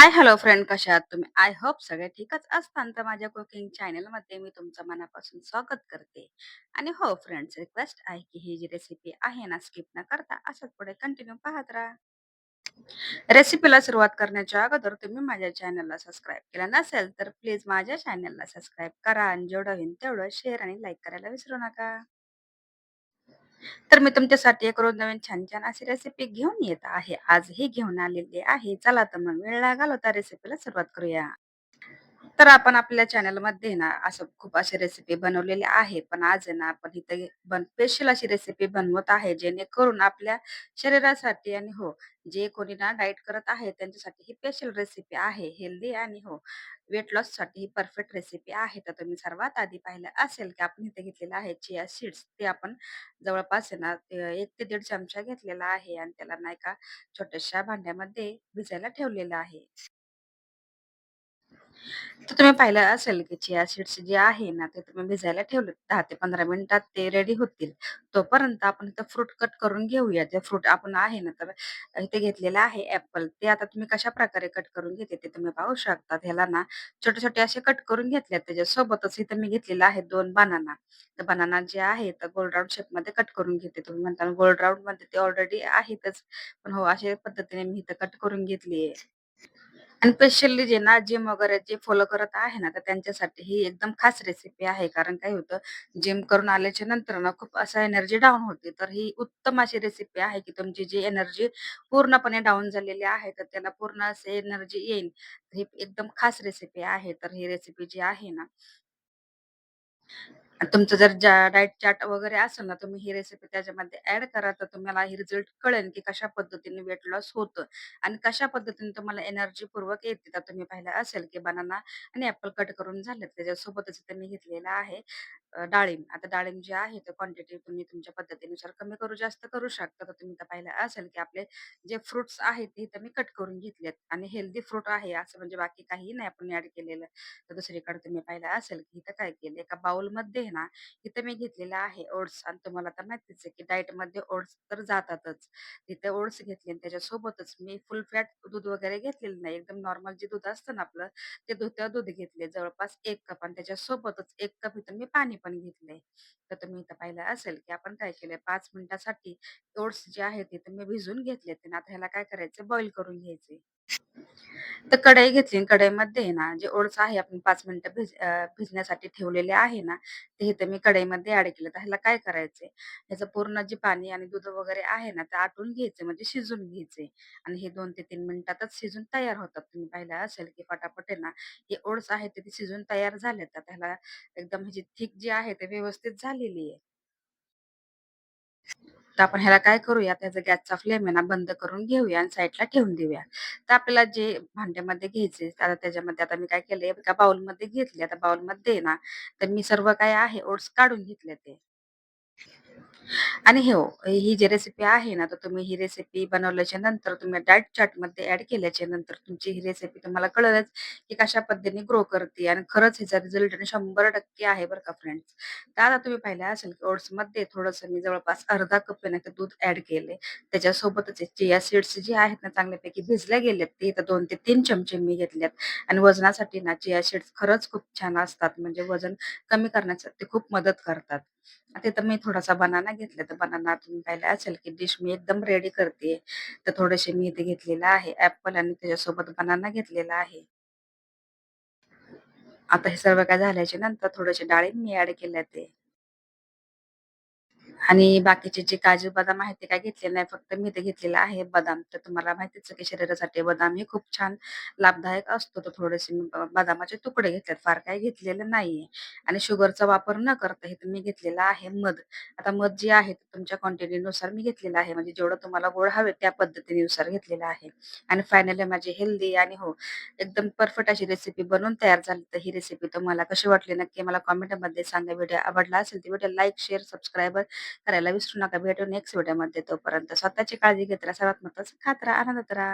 हाय, hello friend, कशा आहात तुम्ही? आय होप सगळे ठीकच असताल. तर माझ्या कुकिंग चॅनलमध्ये मी तुमचं मनापासून स्वागत करते. आणि हो फ्रेंड्स, रिक्वेस्ट आहे की ही जी रेसिपी आहे ना, स्किप न करता असंच पुढे कंटिन्यू पाहत राहा. रेसिपीला सुरुवात करण्याच्या अगोदर तुम्ही माझ्या चॅनलला सबस्क्राईब केलं नसेल तर प्लीज माझ्या चॅनलला सबस्क्राईब करा आणि जेवढं होईल तेवढं शेअर आणि लाईक करायला विसरू नका. तर मी तुमच्यासाठी एक रोज नवीन छान-छान अशी रेसिपी घेऊन येत आहे. आजही घेऊन आलेली आहे. चला तर मग वेळ न घालवता रेसिपीला सुरुवात करूया. तर आपण आपल्या चॅनलमध्ये ना असं खूप अशा रेसिपी बनवलेल्या आहे. पण आज आहे ना आपण इथे स्पेशल अशी रेसिपी बनवत आहे, जेणेकरून आपल्या शरीरासाठी आणि हो, जे कोणी ना डाएट करत आहे त्यांच्यासाठी ही स्पेशल रेसिपी आहे. हेल्दी आणि हो, वेट लॉससाठी ही परफेक्ट रेसिपी आहे. तर तुम्ही सर्वात आधी पाहिलं असेल, की आपण इथे घेतलेलं आहे चिया सीड्स. ते आपण जवळपास आहे ना 1 ते 1.5 चमचा घेतलेला आहे आणि त्याला नाही का छोट्याशा भांड्यामध्ये भिजायला ठेवलेलं आहे. तर तुम्ही पाहिलं असेल, की चिया सीड्स जे आहे ना, ते तुम्ही भिजायला ठेवलेत 10 ते 15 मिनिटात ते रेडी होतील. तोपर्यंत आपण इथं फ्रूट कट करून घेऊया. ते फ्रूट आपण आहे ना, तर इथे घेतलेलं आहे ॲपल. ते आता तुम्ही कशाप्रकारे कट करून घेते ते तुम्ही पाहू शकता. ह्याला ना छोटे-छोटे असे कट करून घेतलेत. त्याच्यासोबतच इथं मी घेतलेला आहे 2 बनाना. तर बनाना जे आहे तर गोल राउंड शेपमध्ये कट करून घेते. तुम्ही म्हणताल गोल राउंडमध्ये ते ऑलरेडी आहेतच. पण हो, अशा पद्धतीने मी इथं कट करून घेतली आहे. आणि स्पेशली जे ना जिम वगैरे जे फॉलो करत आहे ना, तर त्यांच्यासाठी ही एकदम खास रेसिपी आहे. कारण काय होतं, जिम करून आल्याच्या नंतर ना खूप असं एनर्जी डाऊन होते. तर ही उत्तम अशी रेसिपी आहे, की तुमची जी एनर्जी पूर्णपणे डाऊन झालेली आहे, तर त्याला पूर्ण असे एनर्जी येईल. ही एकदम खास रेसिपी आहे. तर ही रेसिपी जी आहे ना, आणि तुमचं जर डाएट चार्ट वगैरे असेल ना, तुम्ही ही रेसिपी त्याच्यामध्ये ॲड करा, तर तुम्हाला ही रिझल्ट कळेल, की कशा पद्धतीने वेट लॉस होतं आणि कशा पद्धतीने तुम्हाला एनर्जीपूर्वक येते. तर तुम्ही पाहिलं असेल, की बनाना आणि ॲपल कट करून झालेत. त्याच्यासोबतच इथे मी घेतलेला आहे डाळिंब. आता डाळिंब जे आहे, तर क्वांटिटी तुम्ही तुमच्या पद्धतीनुसार कमी करू, जास्त करू शकता. तर तुम्ही तर पाहिलं असेल, की आपले जे फ्रुट्स आहेत, ते इथं मी कट करून घेतलेत आणि हेल्दी फ्रूट आहे, असं म्हणजे बाकी काहीही नाही आपण ॲड केलेलं. तर दुसरीकडे तुम्ही पाहिलं असेल, की इथं काय केलं एका बाउलमध्ये ना, इथं मी घेतलेला आहे ओट्स आणि तुम्हाला तर माहितीच आहे, की डाएटमध्ये ओट्स तर जातातच. तिथे ओट्स घेतले आणि त्याच्यासोबतच मी फुल फॅट दूध वगैरे घेतलेलं नाही. एकदम नॉर्मल जे दूध असतं ना आपलं, ते दूध घेतले जवळपास 1 कप आणि त्याच्यासोबतच 1 कप इथं मी पाणी पण घेतलंय. तर तुम्ही इथं पाहिलं असेल, की आपण काय केलंय 5 मिनिटासाठी ओट्स जे आहेत ते मी भिजवून घेतलेत आणि आता ह्याला काय करायचं बॉईल करून घ्यायचे. तर कढई घेतली आणि कढईमध्ये आहे ना, जे ओट्स आहे आपण 5 मिनिटं भिजण्यासाठी ठेवलेले आहे ना, ते इथे मी कढईमध्ये ॲड केलं. तर ह्याला काय करायचंय, ह्याचं पूर्ण जे पाणी आणि दूध वगैरे आहे ना, ते आटून घ्यायचे म्हणजे शिजून घ्यायचे आणि हे 2 ते 3 मिनिटातच शिजून तयार होतात. तुम्ही पाहिलं असेल, की पटापट आहे ना, हे ओट्स आहेत ते शिजून तयार झाले. तर त्याला एकदम ह्याची थिक जी आहे ते व्यवस्थित झालेली आहे. तर आपण ह्याला काय करूया, त्याचा गॅसचा फ्लेम आहे ना बंद करून घेऊया आणि साईडला ठेवून देऊया. तर आपल्याला जे भांड्यामध्ये घ्यायचे आता त्याच्यामध्ये आता मी काय केलंय एका बाउलमध्ये घेतले. आता बाउलमध्ये आहे ना, तर मी सर्व काय आहे ओट्स काढून घेतले ते. आणि हो, ही जी रेसिपी आहे ना, तर तुम्ही ही रेसिपी बनवल्याच्या नंतर तुम्ही डाएट चार्टमध्ये ॲड केल्याच्या नंतर तुमची ही रेसिपी तुम्हाला कळेलच, की कशा पद्धतीने ग्रो करते आणि खरंच ह्याचा रिझल्ट 100% आहे बरं का फ्रेंड्स. तर आता तुम्ही पाहिलं असेल, की ओट्समध्ये थोडंसं मी जवळपास अर्धा कप आहे ना, ते दूध ॲड केले. त्याच्यासोबतच चिया सीड्स जे आहेत ना, चांगल्यापैकी भिजले गेलेत. ते इथं 2 ते 3 चमचे मी घेतलेत आणि वजनासाठी ना चिया सीड्स खरंच खूप छान असतात. म्हणजे वजन कमी करण्यासाठी ते खूप मदत करतात. तिथं मी थोडासा बनाना घेतला, तर बनाना तुम्ही पाहिलं असेल, की डिश मी एकदम रेडी करतेय. तर थोडेसे मी इथे घेतलेलं आहे ॲपल आणि त्याच्यासोबत बनाना घेतलेला आहे. आता हे सर्व काय झाल्याच्या नंतर थोडेसे डाळिंब मी ॲड केले ते. आणि बाकीचे जे काजू, बदाम आहेत ते काही घेतलेले नाही. फक्त मी ते घेतलेलं आहे बदाम. तर तुम्हाला माहितीच आहे की शरीरासाठी बदाम हे खूप छान लाभदायक असतो. तर थोडेसे मी बदामाचे तुकडे घेतलेत, फार काही घेतलेलं नाहीये. आणि शुगरचा वापर न करता इथे मी घेतलेला आहे मध. आता मध जे आहे ते तुमच्या क्वांटिटीनुसार मी घेतलेलं आहे. म्हणजे जेवढं तुम्हाला गोड हवे त्या पद्धतीनुसार घेतलेलं आहे. आणि फायनली माझी हेल्दी आणि हो, एकदम परफेक्ट अशी रेसिपी बनवून तयार झाली. तर ही रेसिपी तुम्हाला कशी वाटली नक्की मला कमेंटमध्ये सांगा. व्हिडिओ आवडला असेल तर व्हिडिओ लाईक, शेअर, सबस्क्राईब करायला विसरू नका. भेटू नेक्स्ट व्हिडिओमध्ये. तोपर्यंत स्वतःची काळजी घेत राहा. सर्वात महत्त्वाचं खात राहा, आनंदात राहा.